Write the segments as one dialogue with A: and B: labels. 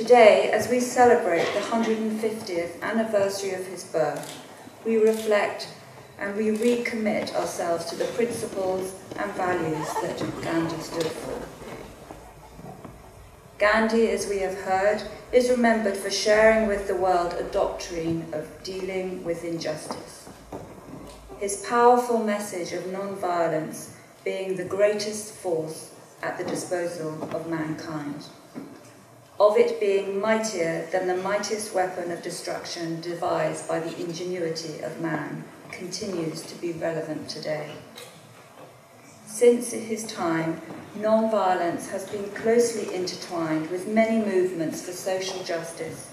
A: Today, as we celebrate the 150th anniversary of his birth, we reflect and we recommit ourselves to the principles and values that Gandhi stood for. Gandhi, as we have heard, is remembered for sharing with the world a doctrine of dealing with injustice. His powerful message of non-violence being the greatest force at the disposal of mankind, of it being mightier than the mightiest weapon of destruction devised by the ingenuity of man, continues to be relevant today. Since his time, non-violence has been closely intertwined with many movements for social justice,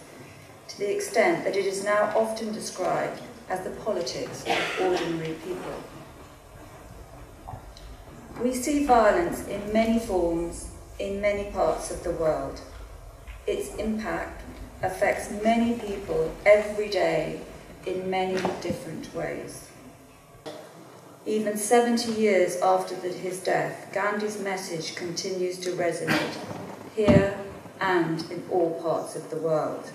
A: to the extent that it is now often described as the politics of ordinary people. We see violence in many forms in many parts of the world. Its impact affects many people every day in many different ways. Even 70 years after his death, Gandhi's message continues to resonate here and in all parts of the world.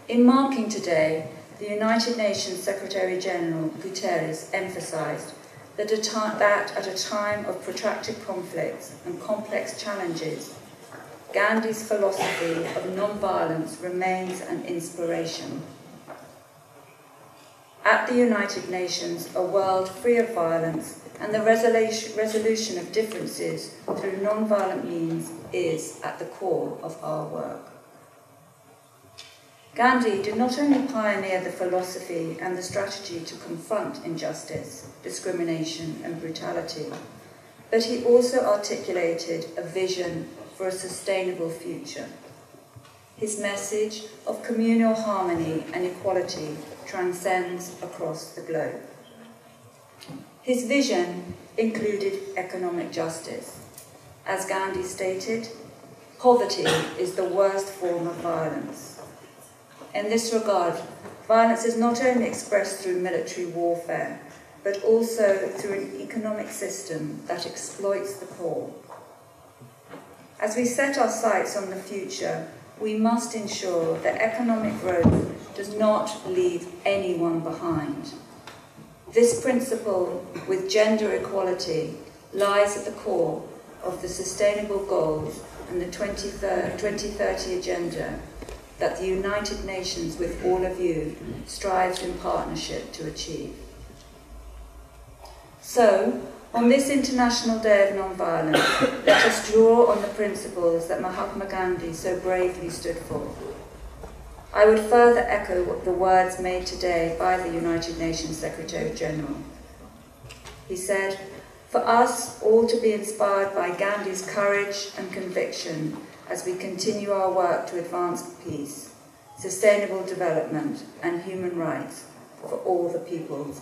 A: In marking today, the United Nations Secretary-General Guterres emphasized that at a time of protracted conflicts and complex challenges, Gandhi's philosophy of non-violence remains an inspiration. At the United Nations, a world free of violence and the resolution of differences through non-violent means is at the core of our work. Gandhi did not only pioneer the philosophy and the strategy to confront injustice, discrimination and brutality, but he also articulated a vision for a sustainable future. His message of communal harmony and equality transcends across the globe. His vision included economic justice. As Gandhi stated, poverty is the worst form of violence. In this regard, violence is not only expressed through military warfare, but also through an economic system that exploits the poor. As we set our sights on the future, we must ensure that economic growth does not leave anyone behind. This principle, with gender equality, lies at the core of the sustainable goals and the 2030 agenda that the United Nations, with all of you, strives in partnership to achieve. So, on this International Day of Non-Violence, let us draw on the principles that Mahatma Gandhi so bravely stood for. I would further echo the words made today by the United Nations Secretary-General. He said, "For us all to be inspired by Gandhi's courage and conviction as we continue our work to advance peace, sustainable development and human rights for all the peoples